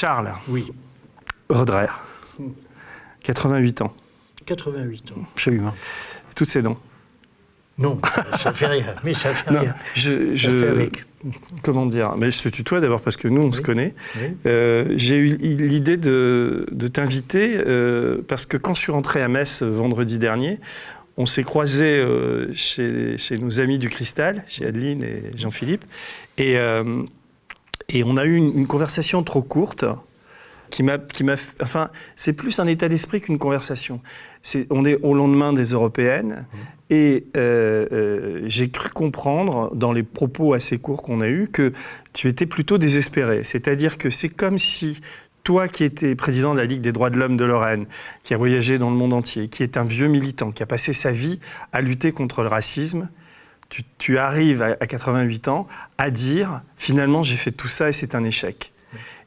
Charles. Oui. Roederer. 88 ans. 88 ans, absolument. Toutes ses dents. Non, ça fait rien, mais ça fait rien. Ça fait avec. Comment dire? Mais je te tutoie d'abord parce que nous, on se connaît. Oui. J'ai eu l'idée de t'inviter parce que quand je suis rentré à Metz vendredi dernier, on s'est croisés chez nos amis du Cristal, chez Adeline et Jean-Philippe, et on a eu une conversation trop courte qui m'a, enfin, c'est plus un état d'esprit qu'une conversation. On est au lendemain des européennes et j'ai cru comprendre dans les propos assez courts qu'on a eus que tu étais plutôt désespéré. C'est-à-dire que c'est comme si toi qui étais président de la Ligue des droits de l'homme de Lorraine, qui a voyagé dans le monde entier, qui est un vieux militant, qui a passé sa vie à lutter contre le racisme, tu arrives à 88 ans à dire finalement j'ai fait tout ça et c'est un échec.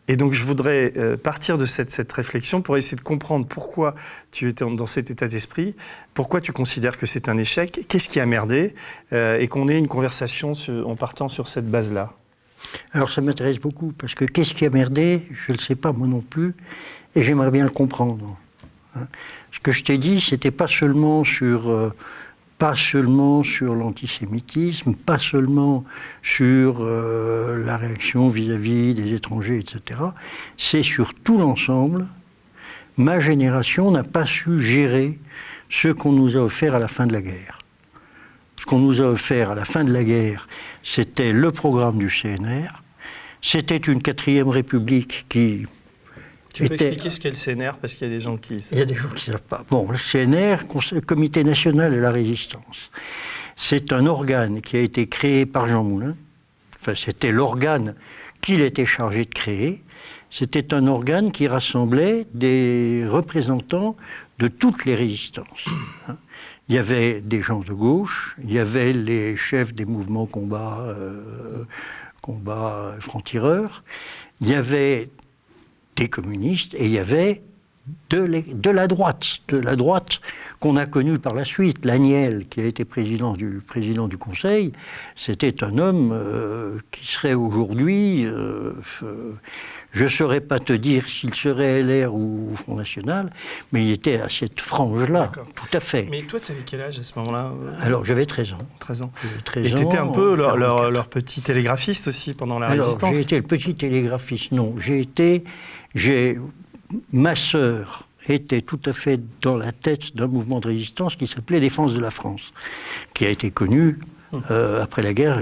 Et donc je voudrais partir de cette réflexion pour essayer de comprendre pourquoi tu étais dans cet état d'esprit, pourquoi tu considères que c'est un échec, qu'est-ce qui a merdé, et qu'on ait une conversation en partant sur cette base-là. Alors ça m'intéresse beaucoup, parce que qu'est-ce qui a merdé, je ne le sais pas moi non plus, et j'aimerais bien le comprendre. Ce que je t'ai dit, c'était pas seulement sur l'antisémitisme, pas seulement sur la réaction vis-à-vis des étrangers, etc. C'est sur tout l'ensemble. Ma génération n'a pas su gérer ce qu'on nous a offert à la fin de la guerre. Ce qu'on nous a offert à la fin de la guerre, c'était le programme du CNR, c'était une 4e République qui... Tu peux expliquer ce qu'est le CNR, parce qu'il y a des gens qui... Il y a des gens qui ne savent pas. Bon, le CNR, Comité national de la résistance, c'est un organe qui a été créé par Jean Moulin. Enfin, c'était l'organe qu'il était chargé de créer. C'était un organe qui rassemblait des représentants de toutes les résistances. Il y avait des gens de gauche, il y avait les chefs des mouvements combat francs-tireurs, il y avait des communistes, et il y avait de la droite qu'on a connue par la suite. Laniel, qui a été président du Conseil, c'était un homme qui serait aujourd'hui... je ne saurais pas te dire s'il serait LR ou Front National, mais il était à cette frange-là, tout à fait. Mais toi, tu avais quel âge à ce moment-là? Alors, j'avais 13 ans. 13 ans. 13 et tu étais un peu leur petit télégraphiste aussi pendant la Résistance? Alors, j'ai été le petit télégraphiste, non. Ma sœur était tout à fait dans la tête d'un mouvement de résistance qui s'appelait Défense de la France, qui a été connu après la guerre.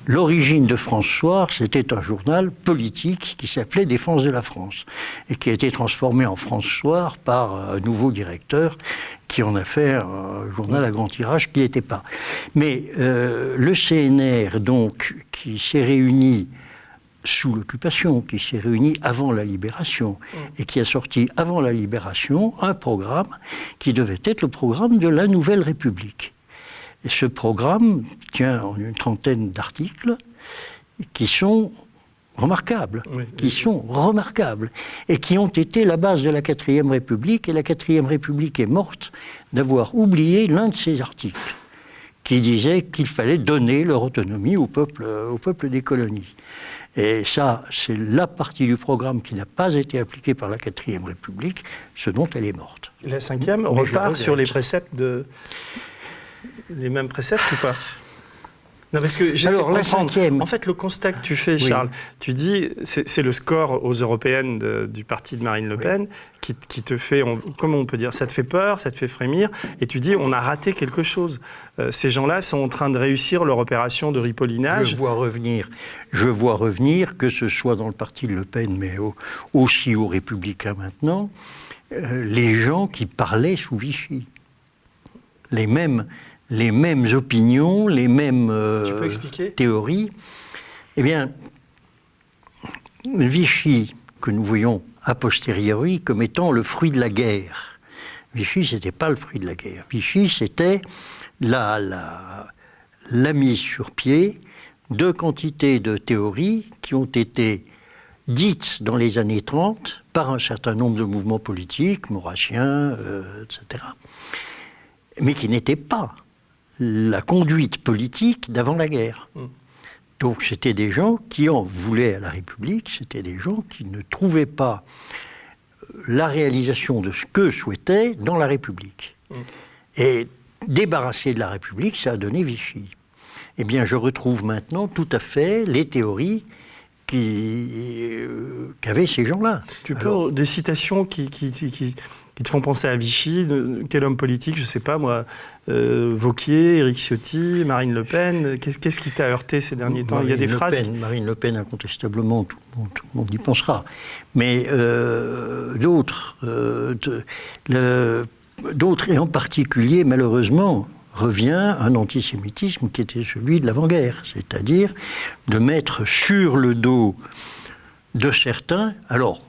L'origine de France Soir, c'était un journal politique qui s'appelait Défense de la France et qui a été transformé en France Soir par un nouveau directeur qui en a fait un journal à grand tirage qui n'était pas. Mais le CNR, donc, qui s'est réuni sous l'occupation, qui s'est réuni avant la Libération, et qui a sorti avant la Libération un programme qui devait être le programme de la Nouvelle République. Et ce programme tient en une trentaine d'articles qui sont remarquables, et qui ont été la base de la 4e République, et la 4e République est morte d'avoir oublié l'un de ces articles, qui disait qu'il fallait donner leur autonomie au peuple des colonies. Et ça, c'est la partie du programme qui n'a pas été appliquée par la 4e République, ce dont elle est morte. La 5e repart sur les préceptes les mêmes préceptes ou pas? Non, parce que j'essaie de comprendre. En fait, le constat que tu fais, Charles, tu dis, c'est le score aux européennes du parti de Marine Le Pen qui te fait, comment on peut dire, ça te fait peur, ça te fait frémir, et tu dis, on a raté quelque chose. Ces gens-là sont en train de réussir leur opération de ripollinage. Je vois revenir, que ce soit dans le parti de Le Pen, mais aussi aux Républicains maintenant, les gens qui parlaient sous Vichy. Les mêmes opinions, les mêmes théories. Eh bien, Vichy, que nous voyons a posteriori comme étant le fruit de la guerre. Vichy, ce n'était pas le fruit de la guerre. Vichy, c'était la mise sur pied de quantités de théories qui ont été dites dans les années 30 par un certain nombre de mouvements politiques, maurassiens, etc., mais qui n'étaient pas la conduite politique d'avant la guerre. Donc c'était des gens qui en voulaient à la République, c'était des gens qui ne trouvaient pas la réalisation de ce qu'eux souhaitaient dans la République. Et débarrasser de la République, ça a donné Vichy. Eh bien, je retrouve maintenant tout à fait les théories qu'avaient ces gens-là. Tu peux des citations qui te font penser à Vichy, quel homme politique, je ne sais pas moi, Wauquiez, Éric Ciotti, Marine Le Pen, qu'est-ce qui t'a heurté ces derniers temps? Il y a des phrases... Marine Le Pen, incontestablement, tout le monde y pensera. Mais d'autres, et en particulier, malheureusement, revient un antisémitisme qui était celui de l'avant-guerre, c'est-à-dire de mettre sur le dos de certains... Alors,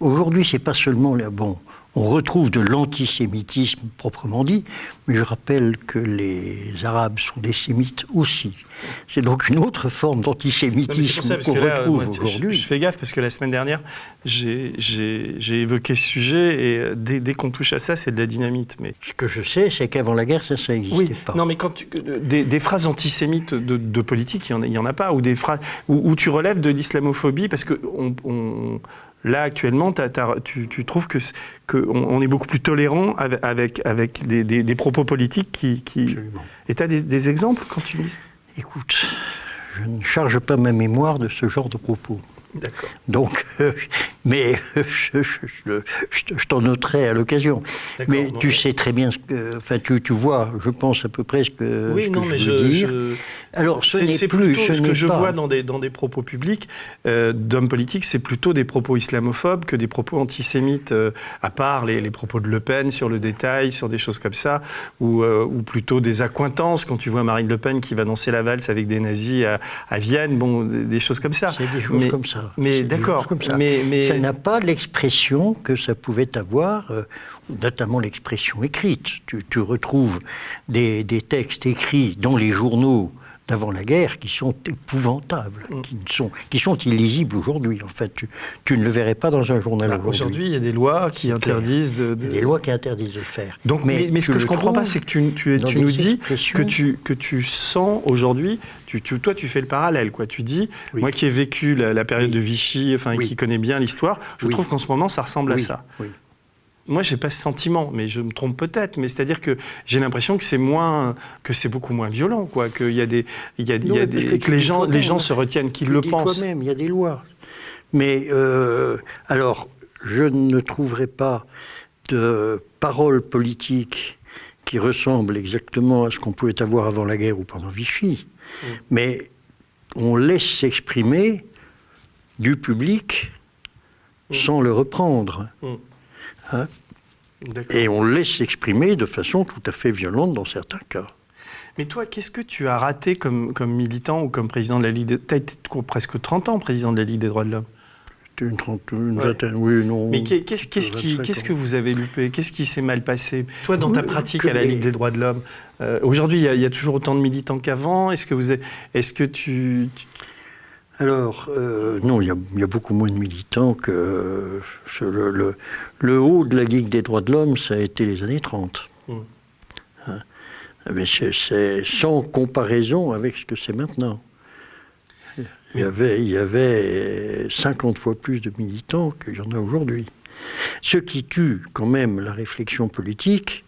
aujourd'hui, c'est pas seulement... Bon, on retrouve de l'antisémitisme proprement dit, mais je rappelle que les Arabes sont des sémites aussi. C'est donc une autre forme d'antisémitisme qu'on retrouve aujourd'hui. Je fais gaffe parce que la semaine dernière, j'ai évoqué ce sujet et dès qu'on touche à ça, c'est de la dynamite. Mais... Ce que je sais, c'est qu'avant la guerre, ça n'existait pas. Non, mais quand des phrases antisémites de politique, il n'y en a pas, ou des phrases où tu relèves de l'islamophobie, parce que là, actuellement, tu trouves qu'on est beaucoup plus tolérant avec des propos politiques qui... Absolument. Et tu as des exemples quand tu dis... Écoute, je ne charge pas ma mémoire de ce genre de propos. D'accord. Donc, mais je t'en noterai à l'occasion. Mais tu sais très bien, enfin, tu vois, je pense à peu près ce que je veux dire. Alors, c'est plutôt ce que je vois dans des propos publics d'hommes politiques, c'est plutôt des propos islamophobes que des propos antisémites, à part les propos de Le Pen sur le détail, sur des choses comme ça, ou plutôt des accointances, quand tu vois Marine Le Pen qui va danser la valse avec des nazis à Vienne, bon, des choses comme ça. C'est des choses comme ça. Mais d'accord, mais ça n'a pas l'expression que ça pouvait avoir, notamment l'expression écrite. Tu retrouves des textes écrits dans les journaux d'avant la guerre qui sont épouvantables, qui sont illisibles aujourd'hui. En fait, tu ne le verrais pas dans un journal aujourd'hui. Aujourd'hui, il y a des lois qui interdisent de... Il y a des lois qui interdisent de le faire. Donc, mais ce que je ne comprends pas, c'est que tu nous dis que tu sens aujourd'hui... Toi, tu fais le parallèle, quoi. Tu dis, moi qui ai vécu la période de Vichy, enfin, qui connais bien l'histoire, je trouve qu'en ce moment, ça ressemble à ça. Oui. Moi, j'ai pas ce sentiment, mais je me trompe peut-être. Mais c'est-à-dire que j'ai l'impression que c'est beaucoup moins violent, quoi. Que les gens se retiennent, qu'ils le pensent. Toi-même, il y a des lois. Mais alors, je ne trouverai pas de paroles politiques qui ressemblent exactement à ce qu'on pouvait avoir avant la guerre ou pendant Vichy. Mais on laisse s'exprimer du public sans le reprendre. Hein? Et on laisse s'exprimer de façon tout à fait violente dans certains cas. Mais toi, qu'est-ce que tu as raté comme militant ou comme président de la Ligue des... Tu as été presque 30 ans président de la Ligue des droits de l'homme. Une vingtaine, oui, non. Mais qu'est-ce que vous avez loupé? Qu'est-ce qui s'est mal passé? Toi, dans ta pratique à la Ligue des droits de l'homme, aujourd'hui, il y a toujours autant de militants qu'avant. Est-ce que tu... Alors, non, il y a beaucoup moins de militants que... Le haut de la Ligue des droits de l'homme, ça a été les années 30. Hein? Mais c'est sans comparaison avec ce que c'est maintenant. Il y avait 50 fois plus de militants qu'il y en a aujourd'hui. Ce qui tue quand même la réflexion politique,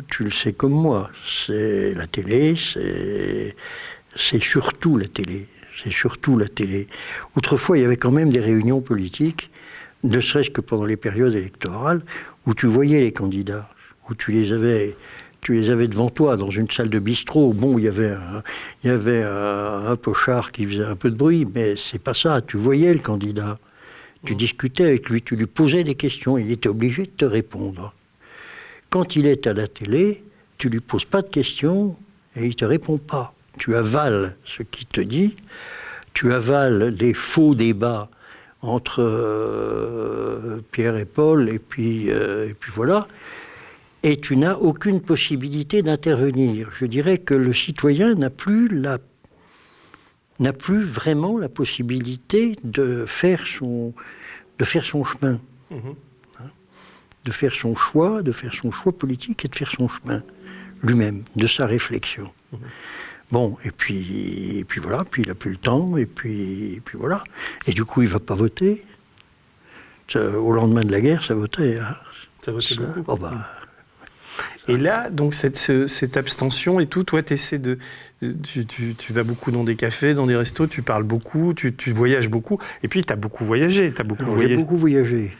tu le sais comme moi, c'est la télé, c'est surtout la télé. C'est surtout la télé. Autrefois, il y avait quand même des réunions politiques, ne serait-ce que pendant les périodes électorales, où tu voyais les candidats, où tu les avais devant toi dans une salle de bistrot. Bon, il y avait un pochard qui faisait un peu de bruit, mais c'est pas ça. Tu voyais le candidat, tu discutais avec lui, tu lui posais des questions, il était obligé de te répondre. Quand il est à la télé, tu lui poses pas de questions et il te répond pas. Tu avales ce qu'il te dit, tu avales les faux débats entre Pierre et Paul, et puis voilà. Et tu n'as aucune possibilité d'intervenir. Je dirais que le citoyen n'a plus vraiment la possibilité de faire son chemin, de faire son choix politique et de faire son chemin lui-même, de sa réflexion. Bon, et puis voilà, puis il n'a plus le temps, et puis voilà. Et du coup, il ne va pas voter. Au lendemain de la guerre, ça votait. Hein. Ça votait beaucoup. Oh bah, et là, donc, cette abstention et tout, toi, tu vas beaucoup dans des cafés, dans des restos, tu parles beaucoup, tu voyages beaucoup, et puis tu as beaucoup voyagé. J'ai beaucoup voyagé.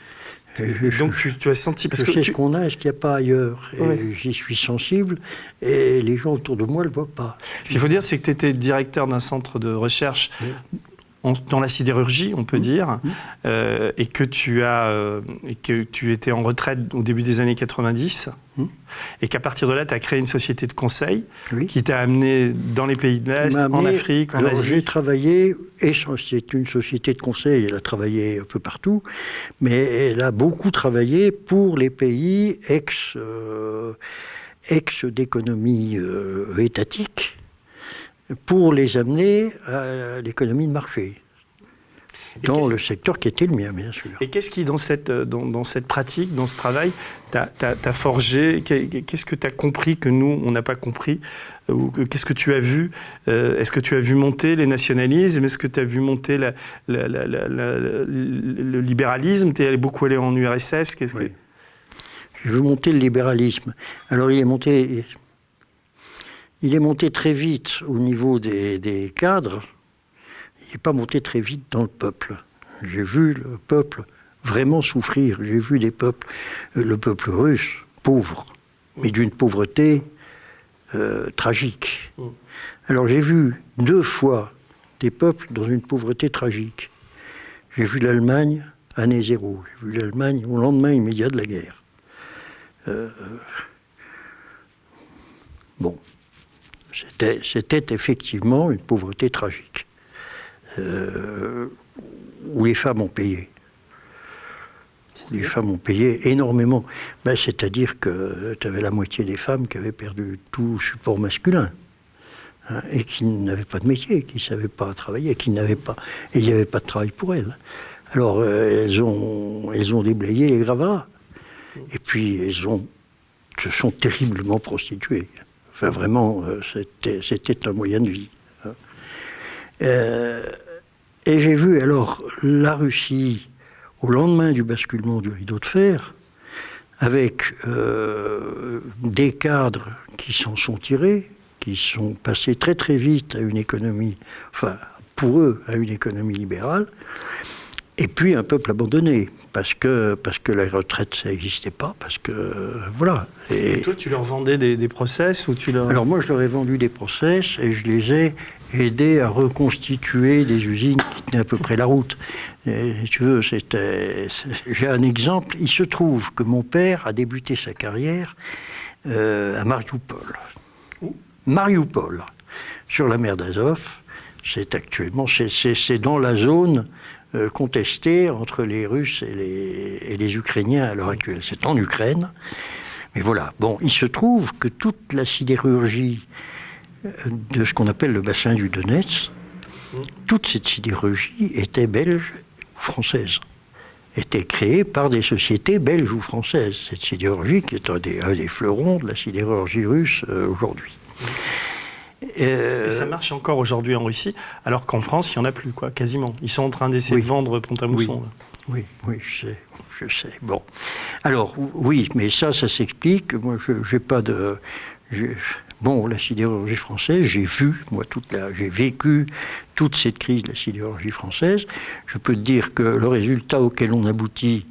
Donc tu as senti... Parce que sais ce qu'on a et ce qu'il n'y a pas ailleurs. Et j'y suis sensible, et les gens autour de moi ne le voient pas. Ce qu'il faut dire, c'est que tu étais directeur d'un centre de recherche dans la sidérurgie, on peut dire, et que tu étais en retraite au début des années 90, et qu'à partir de là, tu as créé une société de conseil qui t'a amené dans les pays de l'Est, en Afrique, en Asie. J'ai travaillé, et c'est une société de conseil, elle a travaillé un peu partout, mais elle a beaucoup travaillé pour les pays ex-d'économie étatique, pour les amener à l'économie de marché, dans le secteur qui était le mien, bien sûr. Et qu'est-ce qui, dans cette pratique, dans ce travail, t'a forgé? Qu'est-ce que tu as compris que nous, on n'a pas compris? Qu'est-ce que tu as vu? Est-ce que tu as vu monter les nationalismes? Est-ce que tu as vu monter le libéralisme? Tu es beaucoup allé en URSS? Oui. J'ai vu monter le libéralisme. Alors, il est monté très vite au niveau des cadres. Il n'est pas monté très vite dans le peuple. J'ai vu le peuple vraiment souffrir. J'ai vu le peuple russe, pauvre, mais d'une pauvreté tragique. Alors j'ai vu 2 fois des peuples dans une pauvreté tragique. J'ai vu l'Allemagne, année 0. J'ai vu l'Allemagne au lendemain immédiat de la guerre. Bon. C'était effectivement une pauvreté tragique, où les femmes ont payé. Les femmes ont payé énormément. C'est-à-dire que tu avais la moitié des femmes qui avaient perdu tout support masculin, hein, et qui n'avaient pas de métier, qui ne savaient pas travailler, et il n'y avait pas de travail pour elles. Alors elles ont déblayé les gravats, et puis elles se sont terriblement prostituées. Enfin, vraiment, c'était un moyen de vie. Et j'ai vu alors la Russie, au lendemain du basculement du rideau de fer, avec des cadres qui s'en sont tirés, qui sont passés très très vite à une économie, enfin, pour eux, à une économie libérale, et puis un peuple abandonné, parce que la retraite, ça n'existait pas, parce que, voilà. Et toi, tu leur vendais des process ou tu leur... Alors moi, je leur ai vendu des process, et je les ai aidés à reconstituer des usines qui tenaient à peu près la route. Et, si tu veux, j'ai un exemple. Il se trouve que mon père a débuté sa carrière à Marioupol. Marioupol, sur la mer d'Azov. C'est dans la zone contestée entre les Russes et les Ukrainiens à l'heure actuelle. C'est en Ukraine. Mais voilà. Bon, il se trouve que toute la sidérurgie de ce qu'on appelle le bassin du Donetsk, toute cette sidérurgie était belge ou française, était créée par des sociétés belges ou françaises. Cette sidérurgie qui est un des fleurons de la sidérurgie russe aujourd'hui. Et ça marche encore aujourd'hui en Russie, alors qu'en France, il n'y en a plus, quoi, quasiment. Ils sont en train d'essayer de vendre Pont-à-Mousson. Oui, je sais. Bon. Alors, oui, mais ça s'explique. Moi, j'ai pas de... Bon, la sidérurgie française, j'ai vécu toute cette crise de la sidérurgie française. Je peux te dire que le résultat auquel on aboutit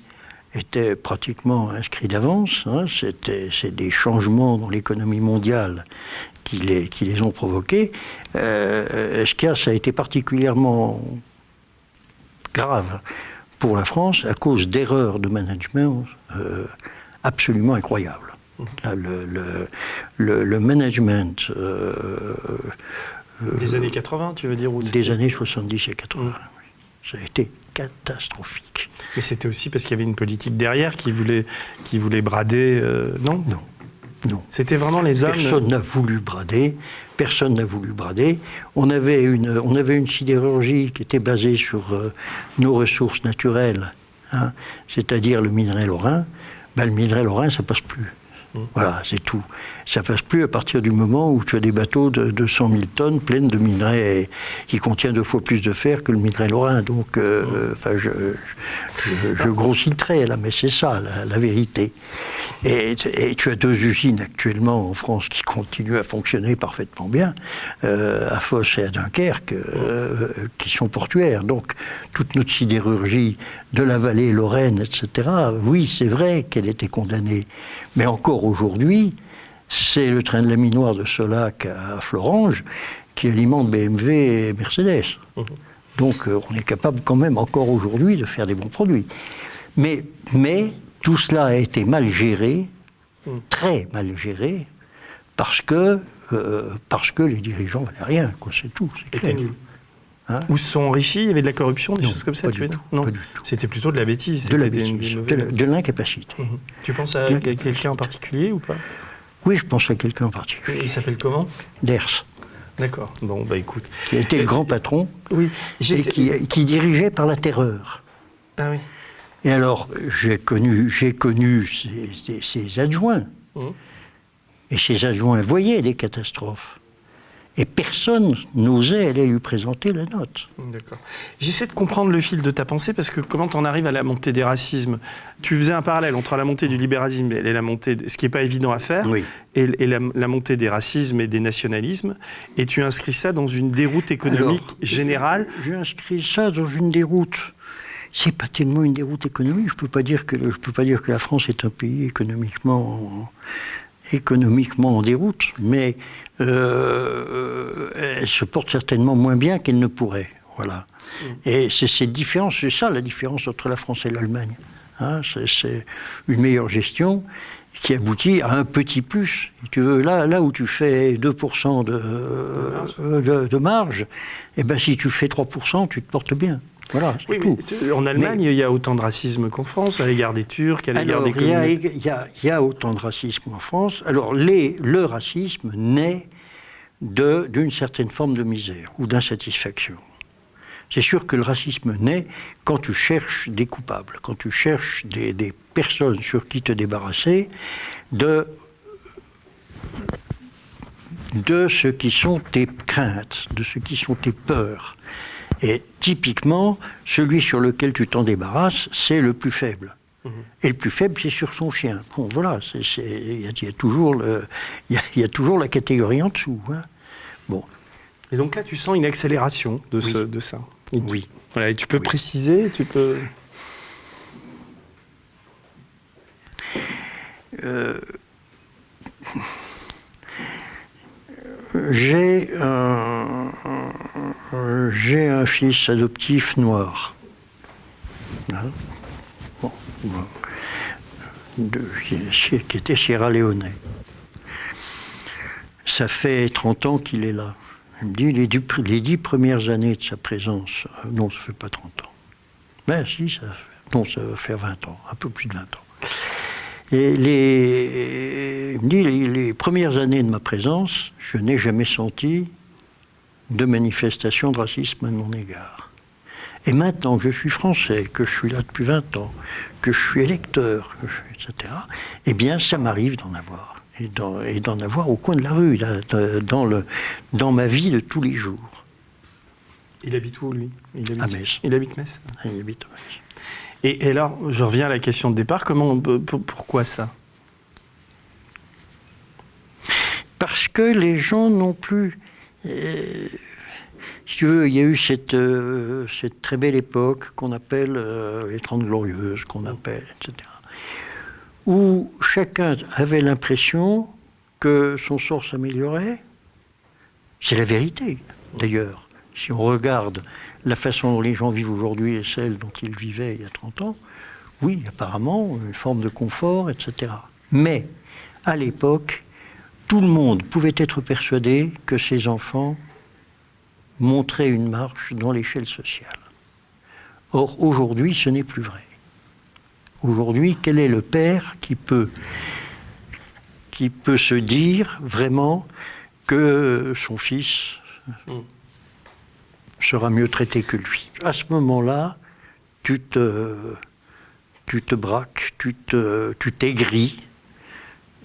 était pratiquement inscrit d'avance. Hein. C'est des changements dans l'économie mondiale qui les ont provoqués. Ça a été particulièrement grave pour la France à cause d'erreurs de management absolument incroyables. Là, le management... des années 80, tu veux dire des années 70 et 80. Ça a été catastrophique. Mais c'était aussi parce qu'il y avait une politique derrière qui voulait brader... non. C'était vraiment les hommes... Personne n'a voulu brader. On avait une sidérurgie qui était basée sur nos ressources naturelles, hein, c'est-à-dire le minerai lorrain. Le minerai lorrain, ça passe plus. Voilà, c'est tout. Ça passe plus à partir du moment où tu as des bateaux de 200 000 tonnes pleines de minerais qui contiennent 2 fois plus de fer que le minerai lorrain. Donc, je grossis le trait, là, mais c'est ça, la vérité. Et tu as 2 usines actuellement en France qui continuent à fonctionner parfaitement bien, à Fos et à Dunkerque, qui sont portuaires. Donc, toute notre sidérurgie de la vallée lorraine, etc., oui, c'est vrai qu'elle était condamnée. Mais encore aujourd'hui, c'est le train de la minoire de Solac à Florange qui alimente BMW et Mercedes. Donc, on est capable quand même encore aujourd'hui de faire des bons produits. Mais tout cela a été mal géré, très mal géré, parce que les dirigeants ne valaient rien, quoi, c'est tout. C'était nul. Hein? Ou se sont enrichis, il y avait de la corruption, des choses comme ça, tu veux dire? Non, pas du tout. C'était plutôt de la bêtise. De l'incapacité. Tu penses à quelqu'un en particulier ou pas? Oui, je pense à quelqu'un en particulier. Il s'appelle comment? Ders. D'accord. Bon, bah écoute. Qui était le grand patron, oui. Et qui dirigeait par la terreur. Ah oui. Et alors, j'ai connu ses adjoints. Et ses adjoints voyaient des catastrophes. Et personne n'osait aller lui présenter la note. D'accord. J'essaie de comprendre le fil de ta pensée, parce que comment t'en arrives à la montée des racismes? Tu faisais un parallèle entre la montée du libéralisme et la montée, ce qui n'est pas évident à faire, oui. et la montée des racismes et des nationalismes, et tu inscris ça dans une déroute économique générale. J'ai inscrit ça dans une déroute. C'est pas tellement une déroute économique. Je peux pas dire que la France est un pays économiquement en déroute, mais elle se porte certainement moins bien qu'elle ne pourrait. Voilà. Et c'est cette différence, c'est ça la différence entre la France et l'Allemagne. Hein, c'est une meilleure gestion qui aboutit à un petit plus. Si tu veux, là où tu fais 2% de marge, eh ben, si tu fais 3%, tu te portes bien. Voilà, c'est oui, tout. Mais en Allemagne, il y a autant de racisme qu'en France, à l'égard des Turcs, à l'égard des communistes. Il y a autant de racisme en France. Alors, le racisme naît d'une certaine forme de misère ou d'insatisfaction. C'est sûr que le racisme naît quand tu cherches des coupables, quand tu cherches des personnes sur qui te débarrasser de ce qui sont tes craintes, de ce qui sont tes peurs. Et typiquement, celui sur lequel tu t'en débarrasses, c'est le plus faible. Et le plus faible, c'est sur son chien. Bon, voilà, il y a toujours la catégorie en dessous. Hein. Bon. Et donc là, tu sens une accélération de ça. Oui. Voilà, et tu peux préciser, tu peux... J'ai un fils adoptif noir. Hein? Bon. Qui était sierra-léonais. Ça fait 30 ans qu'il est là. Il me dit, les 10 premières années de sa présence, non, ça fait pas 30 ans. Ben si, ça va faire 20 ans, un peu plus de 20 ans. Et il me dit, les premières années de ma présence, je n'ai jamais senti de manifestation de racisme à mon égard. Et maintenant que je suis français, que je suis là depuis 20 ans, que je suis électeur, etc., eh bien, ça m'arrive d'en avoir. Et d'en avoir au coin de la rue, là, dans ma vie de tous les jours. Il habite où, lui? À Metz. Il habite Metz. Il habite à Metz. Et alors, je reviens à la question de départ, pourquoi ça? Parce que les gens n'ont plus... si tu veux, il y a eu cette très belle époque qu'on appelle les 30 Glorieuses, qu'on appelle, etc., où chacun avait l'impression que son sort s'améliorait. C'est la vérité, d'ailleurs. Si on regarde la façon dont les gens vivent aujourd'hui et celle dont ils vivaient il y a 30 ans, oui, apparemment, une forme de confort, etc. Mais, à l'époque, tout le monde pouvait être persuadé que ses enfants montraient une marche dans l'échelle sociale. Or, aujourd'hui, ce n'est plus vrai. Aujourd'hui, quel est le père qui peut se dire vraiment que son fils sera mieux traité que lui? À ce moment-là, tu te braques, tu t'aigris,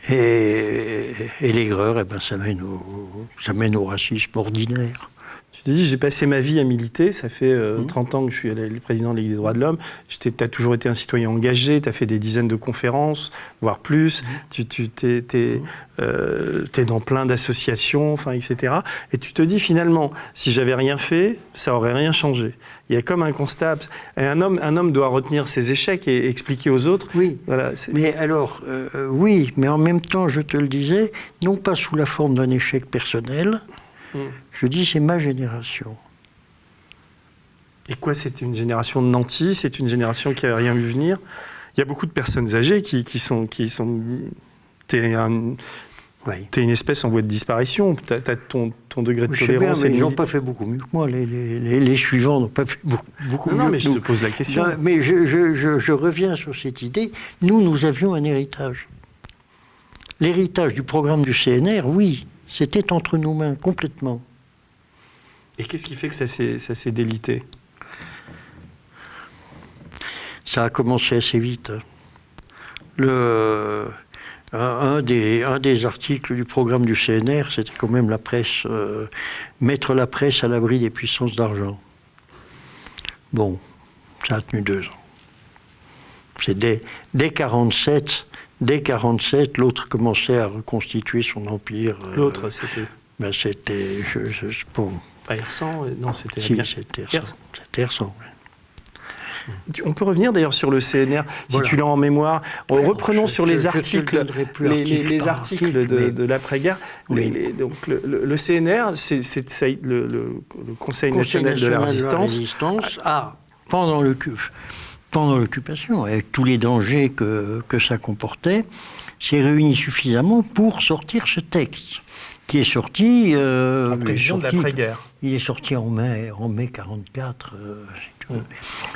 Et l'aigreur, eh ben, ça mène au racisme ordinaire. Tu te dis, j'ai passé ma vie à militer, ça fait 30 ans que je suis le président de la Ligue des droits de l'homme, tu as toujours été un citoyen engagé, tu as fait des dizaines de conférences, voire plus, tu t'es dans plein d'associations, etc. Et tu te dis, finalement, si j'avais rien fait, ça aurait rien changé. Il y a comme un constat, et un homme doit retenir ses échecs et expliquer aux autres. Oui, voilà, mais alors, oui, mais en même temps, je te le disais, non pas sous la forme d'un échec personnel, je dis c'est ma génération. Et quoi, c'est une génération de nantis, c'est une génération qui n'avait rien vu venir. Il y a beaucoup de personnes âgées qui sont t'es une espèce en voie de disparition. T'as ton degré de tolérance. Bien, mais ils n'ont pas fait beaucoup mieux que moi. Les suivants n'ont pas fait beaucoup mieux. Non, mais je te pose la question. Non, mais je reviens sur cette idée. Nous avions un héritage. L'héritage du programme du CNR, oui, c'était entre nos mains, complètement. Et qu'est-ce qui fait que ça s'est délité ? Ça a commencé assez vite. Un des articles du programme du CNR, c'était quand même la presse, mettre la presse à l'abri des puissances d'argent. Bon, ça a tenu 2 ans. C'est dès 1947... Dès 1947, l'autre commençait à reconstituer son empire. L'autre, c'était c'était... bon. Pas Hersan, non, c'était... Si, c'était Hersan. C'était Hersan, oui. On peut revenir d'ailleurs sur le CNR, si tu l'as en mémoire. Reprenons sur les articles, les articles de l'après-guerre. Donc le CNR, c'est le Conseil national de la Résistance. Pendant l'occupation, avec tous les dangers que ça comportait, s'est réuni suffisamment pour sortir ce texte, qui est sorti... en prévision de l'après-guerre. Il est sorti en mai 1944.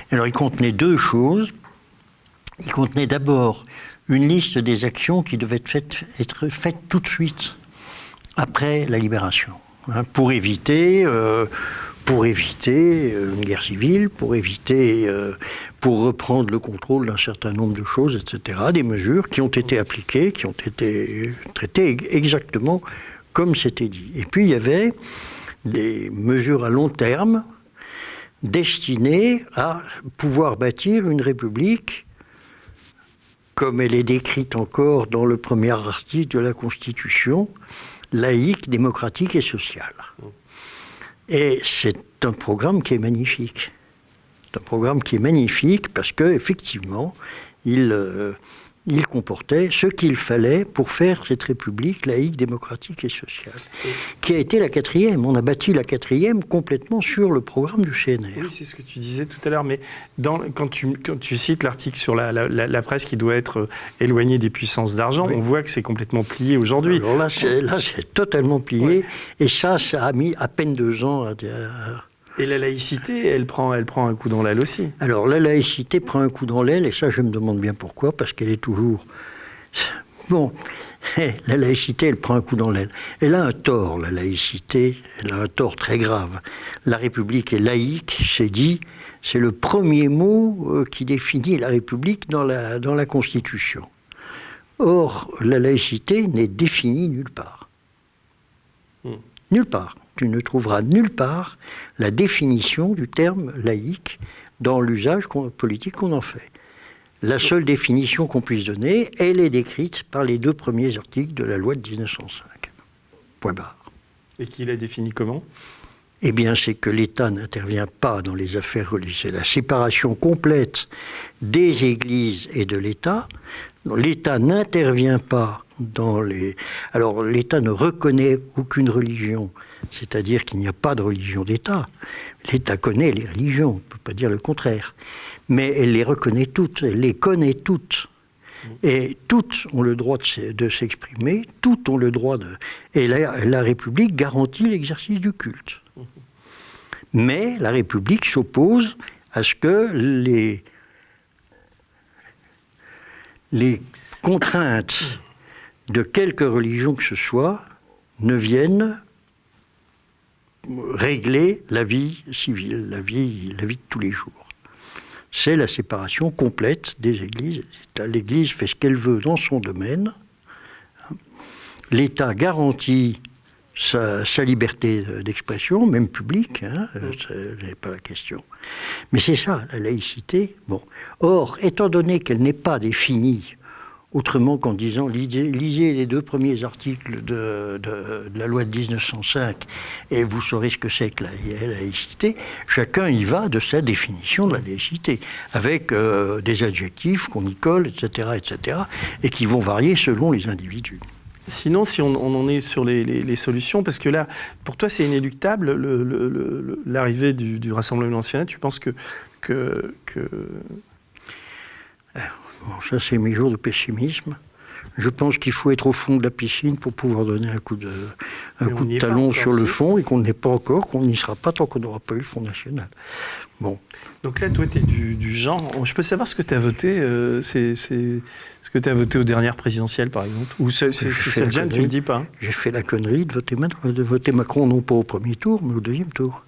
Alors, il contenait 2 choses. Il contenait d'abord une liste des actions qui devaient être faites tout de suite, après la libération, hein, pour éviter une guerre civile, pour reprendre le contrôle d'un certain nombre de choses, etc. Des mesures qui ont été appliquées, qui ont été traitées exactement comme c'était dit. Et puis il y avait des mesures à long terme destinées à pouvoir bâtir une république comme elle est décrite encore dans le premier article de la Constitution, laïque, démocratique et sociale. Et c'est un programme qui est magnifique. C'est un programme qui est magnifique parce qu'effectivement, il comportait ce qu'il fallait pour faire cette république laïque, démocratique et sociale, qui a été la 4e. On a bâti la 4e complètement sur le programme du CNR. Oui, c'est ce que tu disais tout à l'heure, mais quand tu cites l'article sur la presse qui doit être éloignée des puissances d'argent, on voit que c'est complètement plié aujourd'hui. Alors là, c'est totalement plié, et ça a mis à peine 2 ans à... Et la laïcité, elle prend un coup dans l'aile aussi. Alors, la laïcité prend un coup dans l'aile, et ça, je me demande bien pourquoi, parce qu'elle est toujours... Bon, la laïcité, elle prend un coup dans l'aile. Elle a un tort, la laïcité, elle a un tort très grave. La République est laïque, c'est dit, c'est le premier mot qui définit la République dans la Constitution. Or, la laïcité n'est définie nulle part. Nulle part. Tu ne trouveras nulle part la définition du terme laïque dans l'usage politique qu'on en fait. La seule définition qu'on puisse donner, elle est décrite par les 2 premiers articles de la loi de 1905. Point barre. Et qui l'a définie comment ? Eh bien, c'est que l'État n'intervient pas dans les affaires religieuses. C'est la séparation complète des églises et de l'État. L'État n'intervient pas dans les... Alors, l'État ne reconnaît aucune religion, c'est-à-dire qu'il n'y a pas de religion d'État. L'État connaît les religions, on ne peut pas dire le contraire. Mais elle les reconnaît toutes, elle les connaît toutes. Et toutes ont le droit de s'exprimer, toutes ont le droit de... Et la République garantit l'exercice du culte. Mais la République s'oppose à ce que les contraintes de quelque religion que ce soit ne viennent régler la vie civile, la vie de tous les jours. C'est la séparation complète des églises. L'Église fait ce qu'elle veut dans son domaine, l'État garantit sa liberté d'expression, même publique, ce n'est pas la question. Mais c'est ça, la laïcité. Bon. Or, étant donné qu'elle n'est pas définie autrement qu'en disant lisez les 2 premiers articles de la loi de 1905 et vous saurez ce que c'est que la laïcité, chacun y va de sa définition de la laïcité, avec des adjectifs qu'on y colle, etc., et qui vont varier selon les individus. Sinon, si on en est sur les solutions, parce que là, pour toi, c'est inéluctable, l'arrivée du Rassemblement national, tu penses que... Bon, ça, c'est mes jours de pessimisme. Je pense qu'il faut être au fond de la piscine pour pouvoir donner un coup de talon sur le fond, et qu'on n'y est pas encore, qu'on n'y sera pas tant qu'on n'aura pas eu le Front National. Bon. Donc là, toi, tu es du genre... Je peux savoir ce que tu as voté ce que tu as voté aux dernières présidentielles, par exemple? Ou ça te gêne, tu ne le dis pas, hein? J'ai fait la connerie de voter Macron, non pas au premier tour, mais au deuxième tour.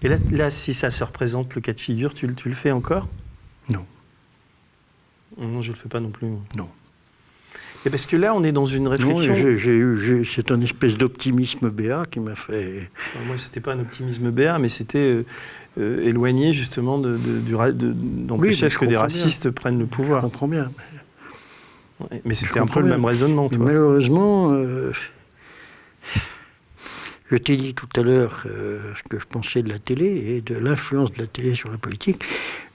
Et là, si ça se représente le cas de figure, tu le fais encore? Non. Non, je ne le fais pas non plus. Non. Et parce que là, on est dans une réflexion... Non, c'est un espèce d'optimisme béat qui m'a fait... Moi, ce n'était pas un optimisme béat, mais c'était éloigné, justement, d'empêcher à ce que des racistes prennent le pouvoir. Je comprends bien. Ouais, mais c'était un peu le même raisonnement, toi. Malheureusement, je t'ai dit tout à l'heure ce que je pensais de la télé et de l'influence de la télé sur la politique.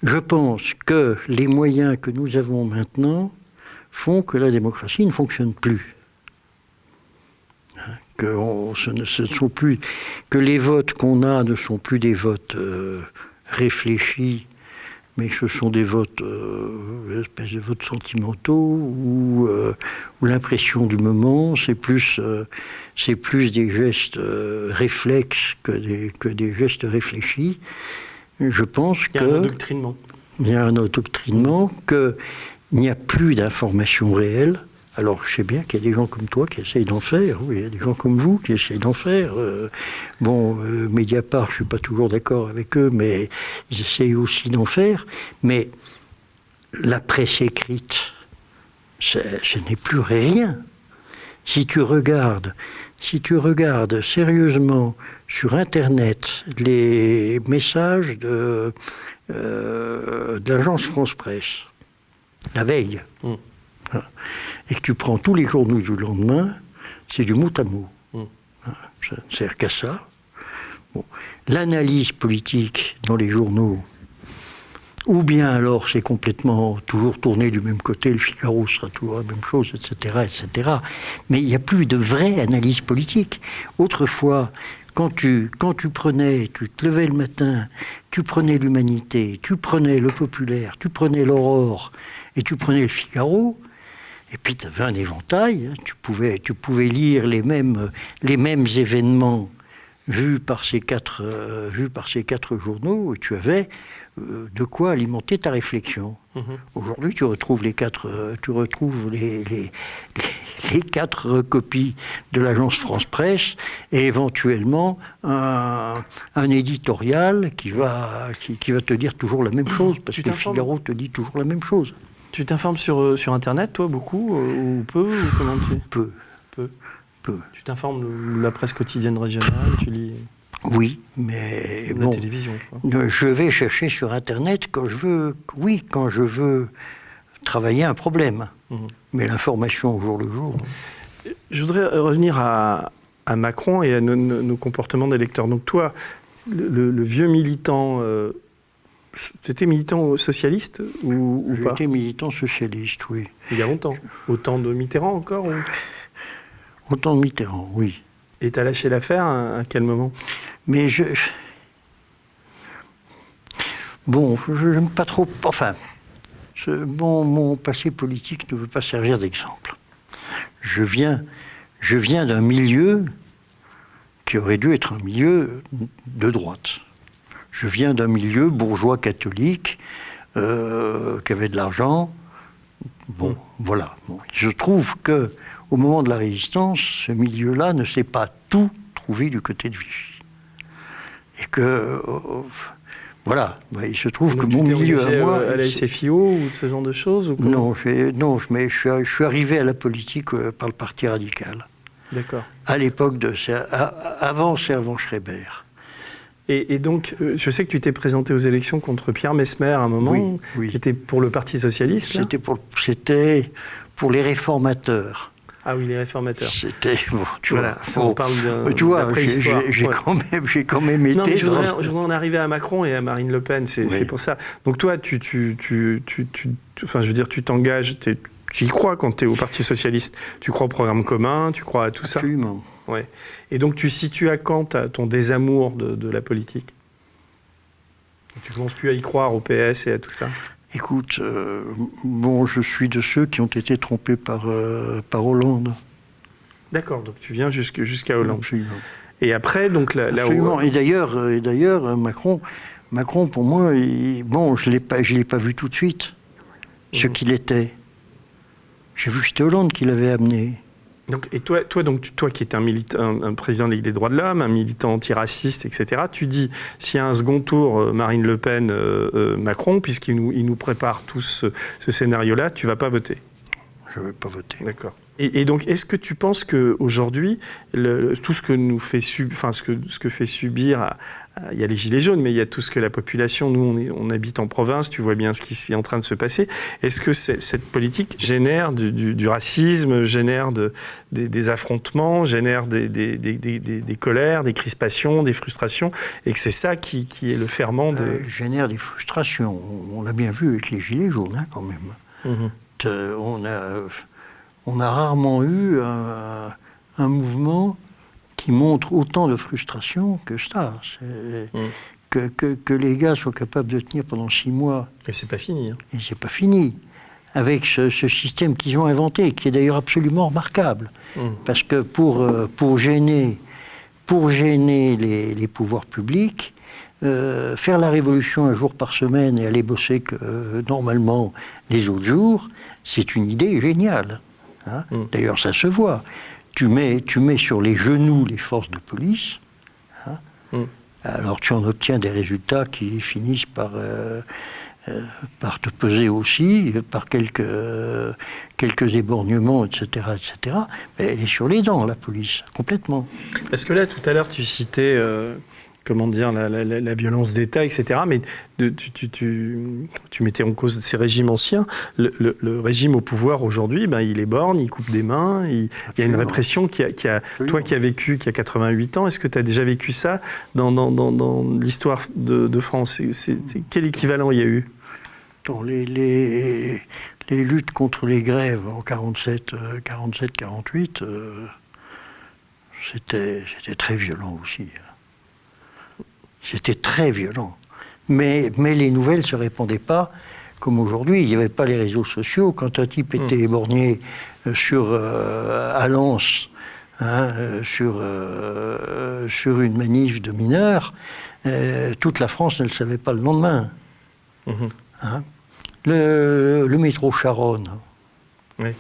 Je pense que les moyens que nous avons maintenant font que la démocratie ne fonctionne plus. Que les votes qu'on a ne sont plus des votes réfléchis, mais que ce sont des votes, espèce de votes sentimentaux, où l'impression du moment, c'est plus des gestes réflexes que des gestes réfléchis. Je pense qu'il y a un endoctrinement. Il y a un endoctrinement, qu'il n'y a plus d'informations réelles. Alors, je sais bien qu'il y a des gens comme toi qui essayent d'en faire. Oui, il y a des gens comme vous qui essayent d'en faire. Mediapart, je ne suis pas toujours d'accord avec eux, mais ils essayent aussi d'en faire. Mais la presse écrite, ce n'est plus rien. Si tu regardes sérieusement sur Internet les messages de l'agence France Presse, la veille, et que tu prends tous les journaux du lendemain, c'est du mot à mot. Ça ne sert qu'à ça. Bon. L'analyse politique dans les journaux, ou bien alors c'est complètement toujours tourné du même côté, le Figaro sera toujours la même chose, etc. Mais il n'y a plus de vraie analyse politique. Autrefois, quand tu te levais le matin, tu prenais l'Humanité, tu prenais le Populaire, tu prenais l'Aurore, et tu prenais le Figaro, et puis tu avais un éventail, tu pouvais lire les mêmes événements vus par ces quatre journaux, et tu avais de quoi alimenter ta réflexion. Aujourd'hui, tu retrouves les quatre copies de l'agence France Presse et éventuellement un éditorial qui va te dire toujours la même chose, parce que le Figaro te dit toujours la même chose. Tu t'informes sur Internet, toi, beaucoup, ou peu, ou comment tu... Peu. Tu t'informes la presse quotidienne régionale, tu lis... Oui, mais la télévision, quoi. Je vais chercher sur Internet quand je veux travailler un problème. Mais l'information au jour le jour... Non. Je voudrais revenir à Macron et à nos comportements d'électeurs. Donc toi, le vieux militant... tu étais militant socialiste ou pas? J'étais militant socialiste, oui. Il y a longtemps. Au temps de Mitterrand encore ou... Au temps de Mitterrand, oui. Et tu as lâché l'affaire à quel moment? Mais bon, je n'aime pas trop... Enfin, mon passé politique ne veut pas servir d'exemple. Je viens d'un milieu qui aurait dû être un milieu de droite. Je viens d'un milieu bourgeois catholique qui avait de l'argent. Bon, voilà. Bon. Je trouve que au moment de la Résistance, ce milieu-là ne s'est pas tout trouvé du côté de Vichy. Et que Voilà, il se trouve donc que mon milieu à moi... à la SFIO ou ce genre de choses ou mais je suis arrivé à la politique par le Parti radical. D'accord. À l'époque avant Servan-Schreiber. Et donc, je sais que tu t'es présenté aux élections contre Pierre Messmer à un moment, qui était pour le Parti socialiste. C'était pour les réformateurs. Ah oui, les réformateurs. C'était tu voilà, vois. On parle tu vois, préhistoire. J'ai quand même été. Non, mais je voudrais en arriver à Macron et à Marine Le Pen. C'est pour ça. Donc toi, enfin, je veux dire, tu t'engages. Tu y crois quand tu es au Parti socialiste. Tu crois au programme commun. Tu crois à tout ça. Absolument. Ouais. Et donc, tu situes à quand ton désamour de la politique? Tu ne commences plus à y croire au PS et à tout ça? Écoute, je suis de ceux qui ont été trompés par Hollande. D'accord, donc tu viens jusqu'à Hollande. Absolument. Et après, donc absolument. Et d'ailleurs, Macron, pour moi, je l'ai pas vu tout de suite, ce qu'il était. J'ai vu que c'était Hollande qui l'avait amené. Donc, et toi qui es un président de la Ligue des droits de l'homme, un militant antiraciste, etc., tu dis, s'il y a un second tour, Marine Le Pen, Macron, puisqu'ils nous préparent tous ce scénario-là, tu ne vas pas voter? Je ne vais pas voter. D'accord. Et donc, est-ce que tu penses qu'aujourd'hui, tout ce que nous fait ce que fait subir, il y a les gilets jaunes, mais il y a tout ce que la population, nous, on habite en province, tu vois bien ce qui est en train de se passer. Est-ce que cette politique génère du racisme, génère des affrontements, génère des colères, des crispations, des frustrations, et que c'est ça qui est le ferment de... Génère des frustrations. On l'a bien vu avec les gilets jaunes, quand même. On a rarement eu un mouvement qui montre autant de frustration que ça. Que les gars soient capables de tenir pendant 6 mois. Et c'est pas fini. Hein. Et c'est pas fini. Avec ce système qu'ils ont inventé, qui est d'ailleurs absolument remarquable. Parce que pour gêner les pouvoirs publics, faire la révolution un jour par semaine et aller bosser normalement les autres jours, c'est une idée géniale. Hein. D'ailleurs, ça se voit. Tu mets sur les genoux les forces de police, hein. Alors tu en obtiens des résultats qui finissent par te peser aussi, par quelques éborgnements, etc., etc. Mais elle est sur les dents, la police, complètement. Parce que là, tout à l'heure, tu citais... la violence d'État, etc. Mais tu mettais en cause ces régimes anciens. Le régime au pouvoir aujourd'hui, il est borgne, il coupe des mains, il y a une répression toi qui as vécu, qui a 88 ans, est-ce que tu as déjà vécu ça dans l'histoire de France? Quel équivalent il y a eu? Dans les luttes contre les grèves en 47-48, c'était très violent aussi. C'était très violent. Mais les nouvelles ne se répandaient pas comme aujourd'hui. Il n'y avait pas les réseaux sociaux. Quand un type était éborgné à Lens, sur une manif de mineurs, toute la France ne le savait pas le lendemain. Hein. Le métro Charonne. Oui.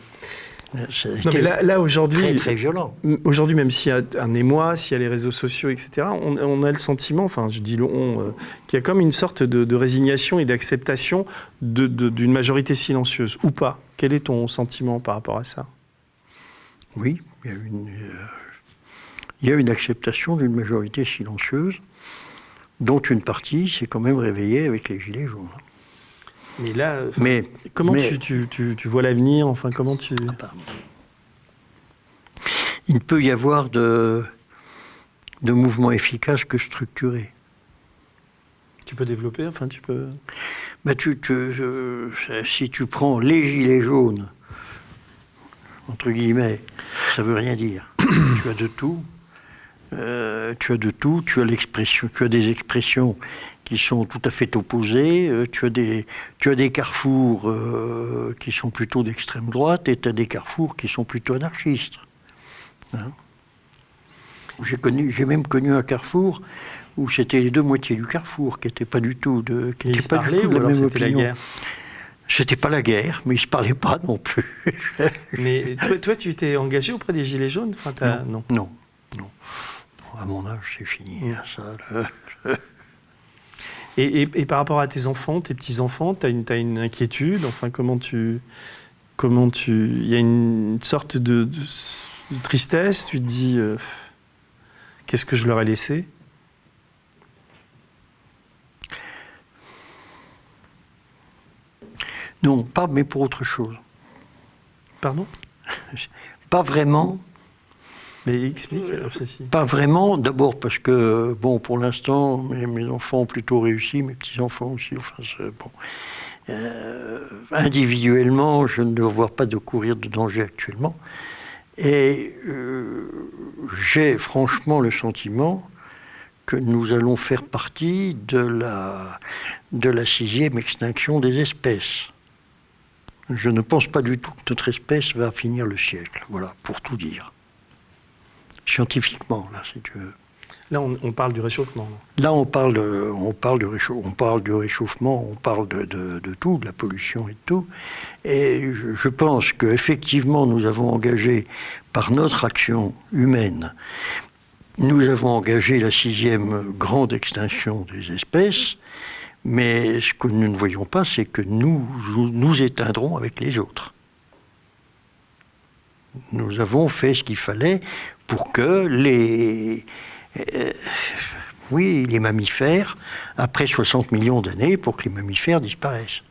Non, mais là aujourd'hui, très, très violent. Aujourd'hui, même s'il y a un émoi, s'il y a les réseaux sociaux, etc., on a le sentiment, enfin je dis qu'il y a comme une sorte de résignation et d'acceptation d'une majorité silencieuse, ou pas. Quel est ton sentiment par rapport à ça? Oui, il y a une acceptation d'une majorité silencieuse, dont une partie s'est quand même réveillée avec les Gilets jaunes. Mais là, comment tu vois l'avenir? Enfin, comment tu... Il ne peut y avoir de mouvement efficace que structuré. Tu peux développer, enfin, tu peux... Si tu prends les Gilets jaunes, entre guillemets, ça ne veut rien dire. Tu as de tout. Tu as l'expression, tu as des expressions qui sont tout à fait opposées, tu as des carrefours qui sont plutôt d'extrême droite et tu as des carrefours qui sont plutôt anarchistes. Hein. J'ai même connu un carrefour où c'était les deux moitiés du carrefour qui n'étaient pas du tout de la même opinion. C'était pas la guerre, mais ils ne se parlaient pas non plus. Mais toi, tu t'es engagé auprès des Gilets jaunes? Enfin, non. À mon âge, c'est fini. Ça, Et par rapport à tes enfants, tes petits-enfants, t'as une inquiétude? Enfin, il y a une sorte de tristesse, tu te dis, qu'est-ce que je leur ai laissé? Non, pas, mais pour autre chose. Pardon? Pas vraiment. Mais explique alors ceci. Pas vraiment, d'abord parce que, bon, pour l'instant, mes enfants ont plutôt réussi, mes petits-enfants aussi, enfin, bon. Individuellement, je ne vois pas de courir de danger actuellement. Et j'ai franchement le sentiment que nous allons faire partie de la 6e extinction des espèces. Je ne pense pas du tout que notre espèce va finir le siècle, voilà, pour tout dire. Scientifiquement, là, si tu veux. Là, on parle du réchauffement. Là, on parle du réchauffement, on parle de tout, de la pollution et de tout. Et je pense qu'effectivement, nous avons engagé, par notre action humaine, nous avons engagé la 6e grande extinction des espèces, mais ce que nous ne voyons pas, c'est que nous éteindrons avec les autres. Nous avons fait ce qu'il fallait pour que les mammifères, après 60 millions d'années, pour que les mammifères disparaissent.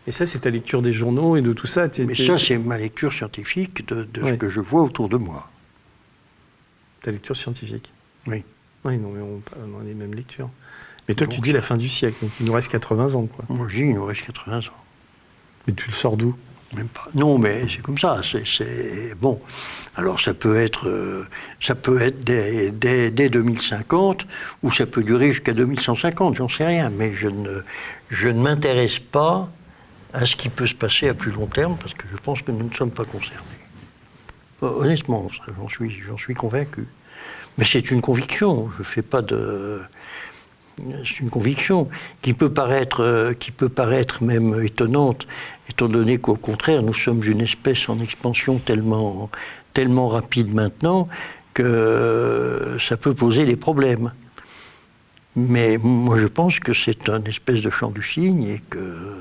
Et ça, c'est ta lecture des journaux et de tout ça? Mais ça, c'est ma lecture scientifique de ce que je vois autour de moi. Ta lecture scientifique? Oui. Oui, non, mais on a les mêmes lectures. Mais toi, tu dis la fin du siècle, donc il nous reste 80 ans, quoi. Moi, je dis il nous reste 80 ans. Mais tu le sors d'où? Même pas. Non, mais c'est comme ça. C'est bon. Alors ça peut être dès 2050, ou ça peut durer jusqu'à 2150. J'en sais rien. Mais je ne m'intéresse pas à ce qui peut se passer à plus long terme, parce que je pense que nous ne sommes pas concernés. Honnêtement, j'en suis convaincu. Mais c'est une conviction. Je fais pas de. C'est une conviction qui peut paraître même étonnante, étant donné qu'au contraire, nous sommes une espèce en expansion tellement rapide maintenant que ça peut poser des problèmes. Mais moi, je pense que c'est un espèce de chant du cygne et que...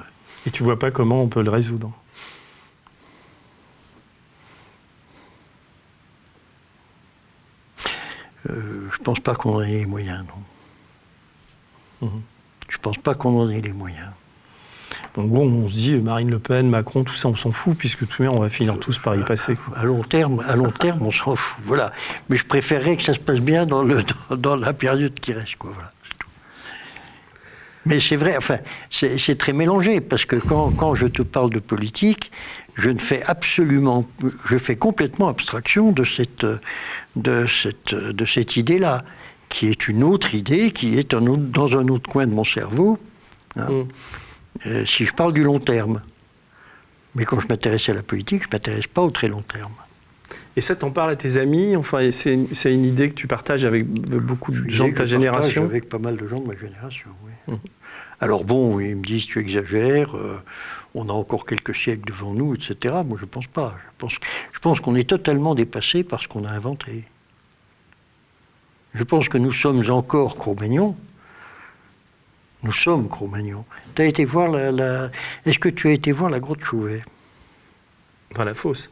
Et tu vois pas comment on peut le résoudre? Je pense pas qu'on en ait les moyens, non. Je ne pense pas qu'on en ait les moyens. En gros, on se dit Marine Le Pen, Macron, tout ça, on s'en fout, puisque tout de même, on va finir tous par y passer. Quoi. À long terme, on s'en fout. Voilà. Mais je préférerais que ça se passe bien dans la période qui reste. Quoi. Voilà, c'est tout. Mais c'est vrai, enfin, c'est très mélangé, parce que quand je te parle de politique, je fais complètement abstraction de cette idée-là, qui est une autre idée, qui est dans un autre coin de mon cerveau, hein. Si je parle du long terme. Mais quand je m'intéresse à la politique, je ne m'intéresse pas au très long terme. Et ça, t'en parles à tes amis? Enfin, c'est une idée que tu partages avec beaucoup de gens de ta génération? Avec pas mal de gens de ma génération, oui. Alors bon, ils me disent, tu exagères, on a encore quelques siècles devant nous, etc. Moi, je ne pense pas. Je pense qu'on est totalement dépassé par ce qu'on a inventé. Je pense que nous sommes encore Cro-Magnon. Nous sommes Cro-Magnon. Tu as été voir Est-ce que tu as été voir la grotte Chouvet? Enfin, la fosse.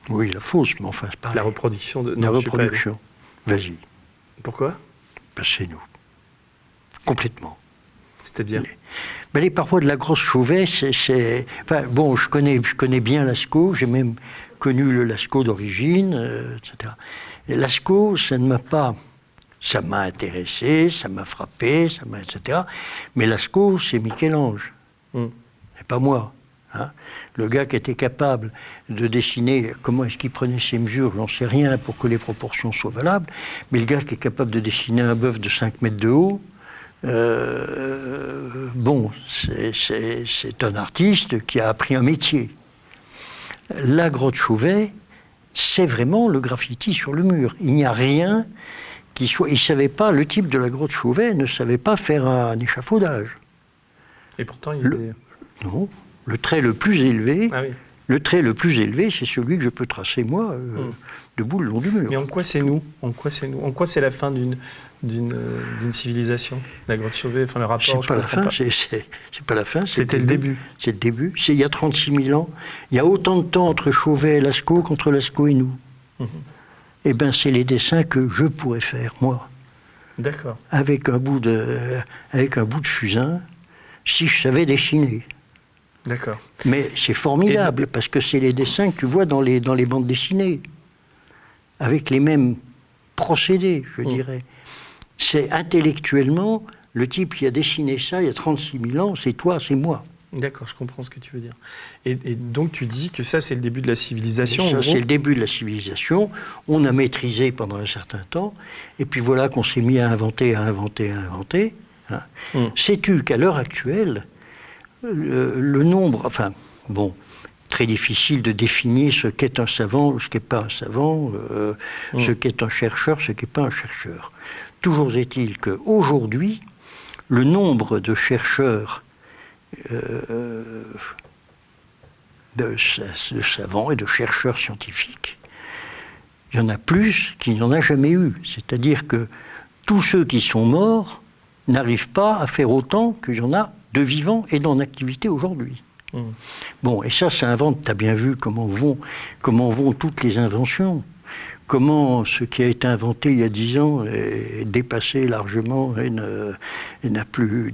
Oui, la fosse, mais enfin, c'est pareil. La reproduction de... La reproduction. Vas-y. Pourquoi? C'est nous. Complètement. C'est-à-dire? Les parois de la grotte Chouvet, Enfin, bon, je connais bien Lascaux, j'ai même connu le Lascaux d'origine, etc. Et Lascaux, ça ne m'a pas... Ça m'a intéressé, ça m'a frappé, etc. Mais Lascaux, c'est Michel-Ange. C'est pas moi. Hein. Le gars qui était capable de dessiner, comment est-ce qu'il prenait ses mesures, j'en sais rien, pour que les proportions soient valables, mais le gars qui est capable de dessiner un bœuf de 5 mètres de haut, bon, c'est un artiste qui a appris un métier. La grotte Chouvet, c'est vraiment le graffiti sur le mur. Il n'y a rien... Il ne savait pas, le type de la grotte Chouvet ne savait pas faire un échafaudage. Et pourtant, Non, le trait le plus élevé, ah oui. Le trait le plus élevé, c'est celui que je peux tracer, moi, debout le long du mur. Mais en quoi c'est nous ? En quoi c'est la fin d'une civilisation ? La grotte Chauvet, enfin le rapport... C'est pas la fin, c'est pas la fin. C'était le début. C'est le début. C'est il y a 36 000 ans. Il y a autant de temps entre Chauvet et Lascaux qu'entre Lascaux et nous. Eh bien, c'est les dessins que je pourrais faire, moi. D'accord. Avec un bout de fusain, si je savais dessiner. D'accord. Mais c'est formidable, parce que c'est les dessins que tu vois dans les bandes dessinées. Avec les mêmes procédés, je dirais. C'est intellectuellement, le type qui a dessiné ça il y a 36 000 ans, c'est toi, c'est moi. D'accord, je comprends ce que tu veux dire. Et donc tu dis que ça, c'est le début de la civilisation. Ça, c'est le début de la civilisation. On a maîtrisé pendant un certain temps. Et puis voilà qu'on s'est mis à inventer. Hein. Sais-tu qu'à l'heure actuelle, le nombre... Enfin, bon, très difficile de définir ce qu'est un savant ou ce qu'est pas un savant, ce qu'est un chercheur, ce qu'est pas un chercheur. Toujours est-il qu'aujourd'hui, le nombre de chercheurs de savants et de chercheurs scientifiques, il y en a plus qu'il n'y en a jamais eu. C'est-à-dire que tous ceux qui sont morts n'arrivent pas à faire autant qu'il y en a de vivants et en activité aujourd'hui. Bon, et ça invente, tu as bien vu comment vont toutes les inventions. Comment ce qui a été inventé il y a 10 ans est dépassé largement et n'a plus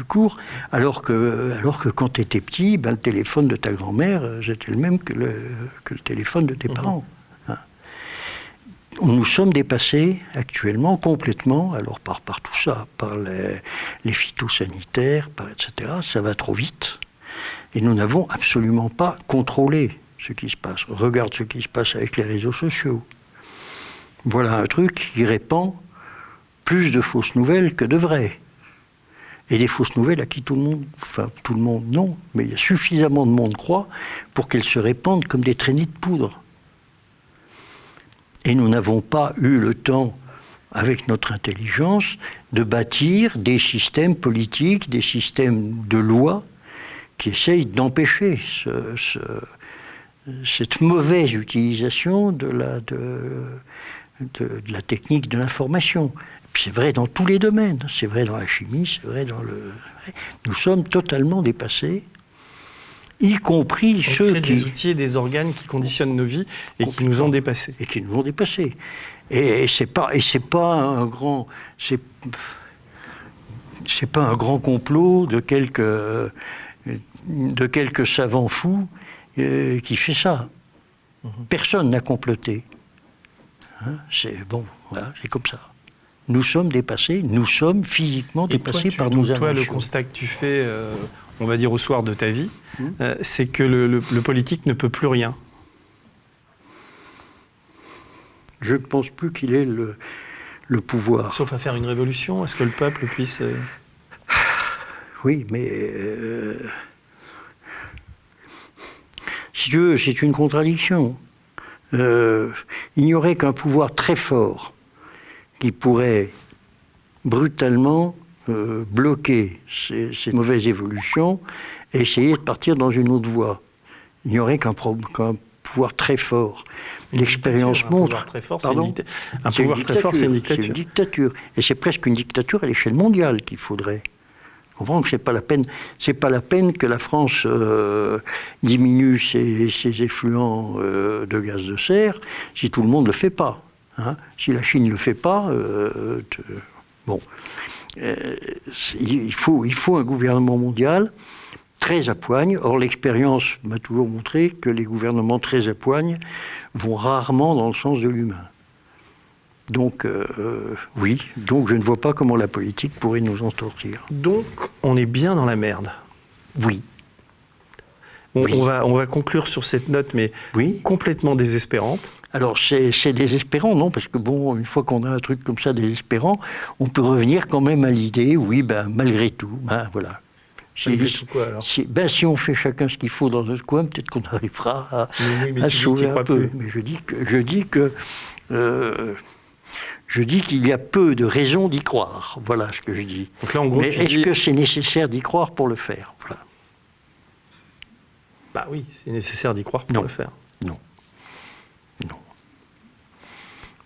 cours, alors que quand tu étais petit, le téléphone de ta grand-mère, c'était le même que le téléphone de tes parents. Hein. Nous sommes dépassés actuellement complètement, alors par tout ça, par les phytosanitaires, etc. Ça va trop vite. Et nous n'avons absolument pas contrôlé ce qui se passe. Regarde ce qui se passe avec les réseaux sociaux. Voilà un truc qui répand plus de fausses nouvelles que de vraies. Et des fausses nouvelles à qui tout le monde non, mais il y a suffisamment de monde croit pour qu'elles se répandent comme des traînées de poudre. Et nous n'avons pas eu le temps, avec notre intelligence, de bâtir des systèmes politiques, des systèmes de loi qui essayent d'empêcher cette mauvaise utilisation de la technique de l'information. Puis c'est vrai dans tous les domaines, c'est vrai dans la chimie, c'est vrai dans le... Nous sommes totalement dépassés, y compris ceux qui... des outils et des organes qui conditionnent nos vies et qui nous ont dépassés. Et qui nous ont dépassés. Et c'est pas un grand... C'est pas un grand complot de quelques savants fous qui fait ça. Personne n'a comploté. Hein, c'est bon, voilà, c'est comme ça. Nous sommes dépassés, nous sommes physiquement dépassés par nos inventions. Toi, le constat que tu fais, on va dire au soir de ta vie, c'est que le politique ne peut plus rien. Je ne pense plus qu'il ait le pouvoir. Sauf à faire une révolution, est-ce que le peuple puisse... Oui, mais... si tu veux, c'est une contradiction. Il n'y aurait qu'un pouvoir très fort qui pourrait brutalement bloquer ces mauvaises évolutions et essayer de partir dans une autre voie. Il n'y aurait qu'un pouvoir très fort. L'expérience montre... Un pouvoir très fort, c'est une dictature. C'est une dictature. Et c'est presque une dictature à l'échelle mondiale qu'il faudrait. Comprends que c'est pas la peine que la France diminue ses effluents de gaz de serre si tout le monde le fait pas. Hein. Si la Chine le fait pas, bon, il faut un gouvernement mondial très à poigne. Or, l'expérience m'a toujours montré que les gouvernements très à poigne vont rarement dans le sens de l'humain. Donc, oui, donc je ne vois pas comment la politique pourrait nous en sortir. Donc, on est bien dans la merde. Oui. On va conclure sur cette note, mais complètement désespérante. Alors, c'est désespérant, non? Parce que, bon, une fois qu'on a un truc comme ça désespérant, on peut revenir quand même à l'idée, malgré tout, voilà. Malgré tout quoi, alors? Si on fait chacun ce qu'il faut dans notre coin, peut-être qu'on arrivera à sauver un peu. Mais je dis qu'il y a peu de raisons d'y croire. Voilà ce que je dis. Donc là, en gros, mais est-ce que c'est nécessaire d'y croire pour le faire? Voilà. Bah oui, c'est nécessaire d'y croire pour le faire. Non.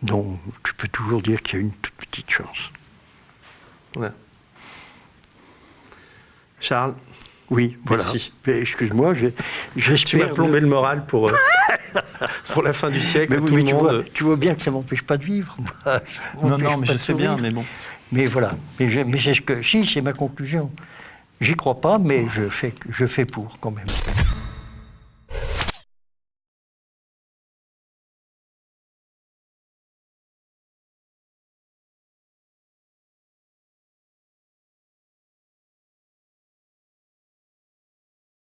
dont tu peux toujours dire qu'il y a une toute petite chance. Ouais. Charles. Oui, voilà. Merci. Excuse-moi, j'espère... Tu m'as plombé le moral pour la fin du siècle. Mais tout le monde... tu vois bien que ça ne m'empêche pas de vivre. Non, mais je sais bien, mais bon. Mais voilà. Mais c'est ce que... Si, c'est ma conclusion. J'y crois pas, mais je fais pour, quand même.